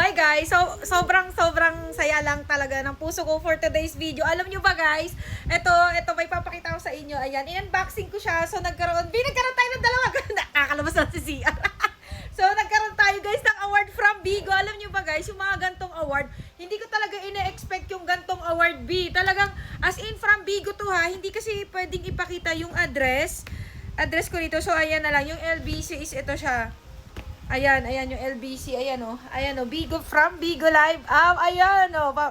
Hi guys! So, sobrang saya lang talaga ng puso ko for today's video. Alam nyo ba guys, ito may papakita ko sa inyo. Ayan, in-unboxing ko siya. So, nagkaroon tayo ng dalawa. Nakakalabas na si CR. So, nagkaroon tayo guys ng award from Bigo. Alam nyo ba guys, yung mga gantong award, hindi ko talaga ina-expect yung gantong award B. Talagang, as in from Bigo to ha, hindi kasi pwedeng ipakita yung address ko dito. So, ayan na lang. Yung LBC is ito siya. Ayan yung LBC, ayan Bigo, from Bigo Live App,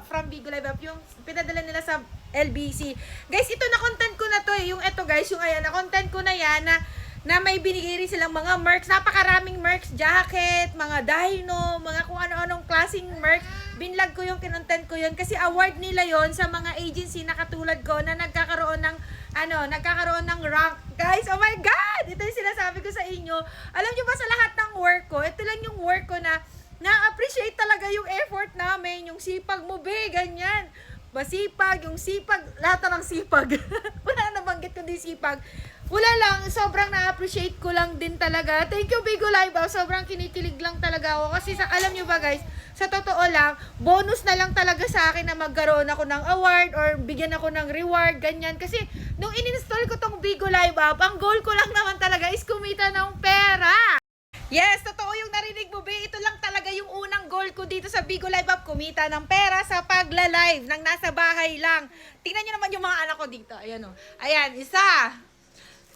from Bigo Live App, yung pinadala nila sa LBC. Guys, ito na content ko na to yung ito guys, yung na content ko na yan, na may binigay rin silang mga merch, napakaraming merch, jacket, mga dino, mga kung ano-anong klaseng merch. Binlog ko yung kinontent ko yun, kasi award nila yon sa mga agency na katulad ko, na nagkakaroon ng rank. Guys, oh my God! Ito yung sinasabi ko sa inyo. Alam nyo ba sa lahat ng work ko, ito lang yung work ko na na-appreciate talaga yung effort namin, yung sipag mo, be, ganyan. Masipag, yung sipag, lahat ng sipag. Wala nabanggit ko din sipag. Wala lang, sobrang na-appreciate ko lang din talaga. Thank you, Bigo Live. Sobrang kinikilig lang talaga ako. Kasi alam nyo ba guys, sa totoo lang, bonus na lang talaga sa akin na magkaroon ako ng award or bigyan ako ng reward, ganyan. Kasi nung in-install ko tong Bigo Live App, ang goal ko lang naman talaga is kumita ng pera. Yes, totoo yung narinig mo, be. Ito lang talaga yung unang goal ko dito sa Bigo Live App, kumita ng pera sa pagla-live nang nasa bahay lang. Tingnan nyo naman yung mga anak ko dito. Ayan o. Ayan, isa,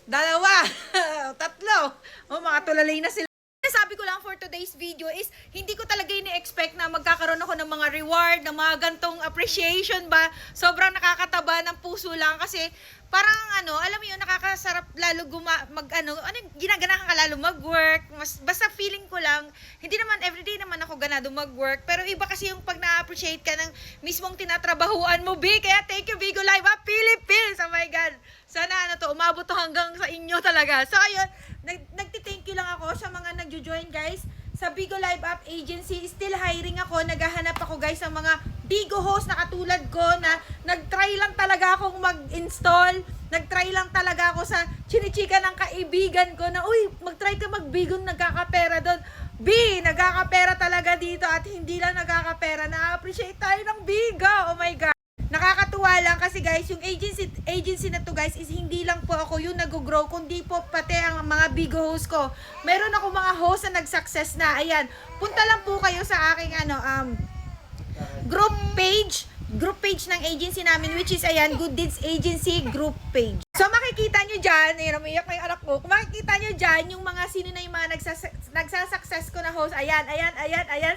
dalawa, tatlo. O, mga tulalay na sila. Sabi ko lang for today's video is hindi ko talaga ini-expect na magkakaroon ako ng mga reward, ng mga gantong appreciation ba. Sobrang nakakataba ng puso lang kasi parang alam mo yun, nakakasarap lalo ginaganahan ka lalo mag-work. Basta feeling ko lang, hindi naman everyday naman ako ganado mag-work, pero iba kasi yung pag na-appreciate ka ng mismong tinatrabahuan mo, be. Kaya thank you, Bigo Live App Philippines. Oh my God. Sana umabot to hanggang sa inyo talaga. So ayun, nagti-thank you lang ako sa mga nagjo-join guys sa Bigo Live App Agency. Still hiring ako, naghahanap ako guys ng mga Bigo host na katulad ko, na nagtry lang talaga akong mag-install, nagtry lang talaga ako sa chinichika ng kaibigan ko na, uy, mag-try ka mag-Bigo, nagkakapera doon. B, nagkakapera talaga dito, at hindi lang nagkakapera, na-appreciate tayo ng Bigo. Oh my God. Nakakatuwa lang kasi guys, yung agency na to guys is hindi lang po ako yung nag-grow, kundi po pati ang mga Bigo host ko. Meron ako mga host na nag-success na. Ayan, punta lang po kayo sa aking group page ng agency namin, which is ayan, Good Deeds Agency group page. So makikita nyo dyan, ayun, umiyak na yung anak ko. Kung makikita nyo dyan, yung mga sino na yung mga nagsasuccess ko na host. Ayan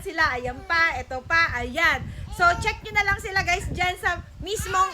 sila, ayan pa, ito pa, ayan. So check nyo na lang sila guys dyan sa mismong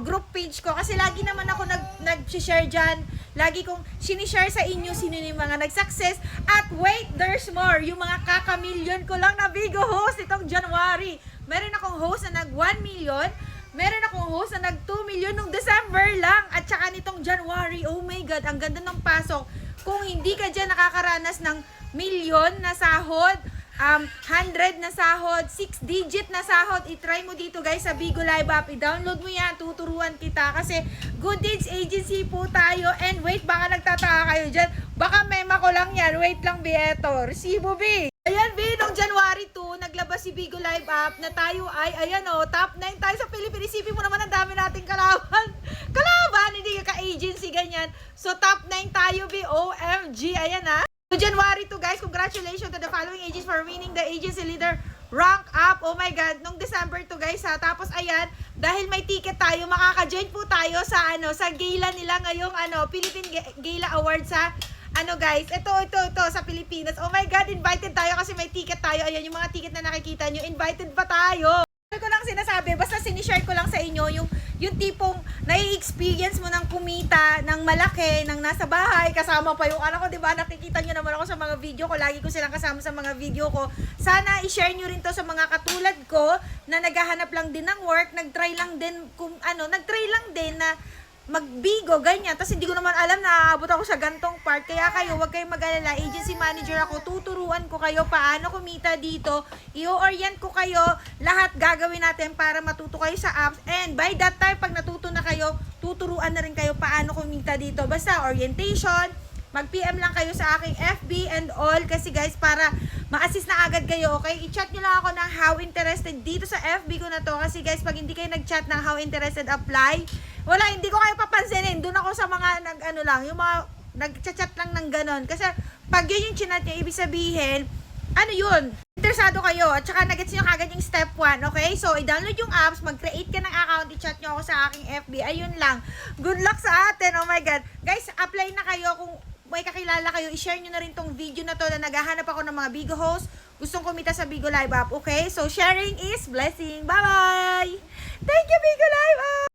group page ko, kasi lagi naman ako nag-share dyan. Lagi kong sinishare sa inyo sino yung mga nag-success. At wait, there's more. Yung mga kakamilyon ko lang na Bigo host itong January. Meron akong host na nag 1 million. Meron akong host na nag 2 million nung December lang. At saka nitong January, oh my God, ang ganda ng pasok. Kung hindi ka dyan nakakaranas ng milyon na sahod, 100 na sahod, 6 digit na sahod, itry mo dito guys sa Bigo Live App. I-download mo yan, tuturuan kita kasi Good Deeds Agency po tayo. And wait, baka nagtataka kayo dyan, baka mema ko lang yan. Wait lang, Bieto, resibo, B. Ayan, B, nung January 2, naglabas si Bigo Live App na tayo ay, top 9 tayo sa Philippines. Isipin mo naman, ang dami nating kalaban, hindi ka ka-agency, ganyan. So, top 9 tayo, B, OMG, ayan ha. So, January 2 guys, congratulations to the following agents for winning the agency leader rank up. Oh my God, nung December 2 guys ha. Tapos ayan, dahil may ticket tayo, makaka-join po tayo sa sa gala nila ngayong Philippine Gala Awards sa guys, ito sa Pilipinas. Oh my God, invited tayo kasi may ticket tayo. Ayan yung mga ticket na nakikita nyo, invited pa tayo. Ano ko lang sinasabi, basta sinishare ko lang sa inyo yung tipong nai-experience mo ng kumita ng malaki, ng nasa bahay, kasama pa yung anak ko, diba? Nakikita nyo naman ako sa mga video ko, lagi ko silang kasama sa mga video ko. Sana i-share nyo rin to sa mga katulad ko na naghahanap lang din ng work, nagtry lang din na mag-Bigo, ganyan. Tapos hindi ko naman alam na aabot ako sa gantong part. Kaya kayo, huwag kayong mag-alala. Agency manager ako. Tuturuan ko kayo paano kumita dito. I-orient ko kayo. Lahat gagawin natin para matuto kayo sa apps. And by that time, pag natuto na kayo, tuturuan na rin kayo paano kumita dito. Basta orientation, mag-PM lang kayo sa aking FB and all. Kasi guys, para ma-assist na agad kayo, okay? I-chat nyo lang ako ng how interested dito sa FB ko na to. Kasi guys, pag hindi kayo nag-chat ng how interested apply, wala, hindi ko kayo papansinin. Doon ako sa mga nag-ano lang, yung mga nag-chat lang ng ganon. Kasi pag yun yung chinat nyo, ibig sabihin, ano yun? Interesado kayo at saka nag-gets nyo kagad yung step 1, okay? So, i-download yung apps, mag-create ka ng account, i-chat nyo ako sa aking FB. Ayun lang. Good luck sa atin. Oh my God. Guys, apply na kayo. Kung may kakilala kayo, i-share nyo na rin tong video na to na naghahanap ako ng mga Bigo host. Gustong kumita sa Bigo Live App, okay? So, sharing is blessing. Bye-bye! Thank you, Bigo Live App!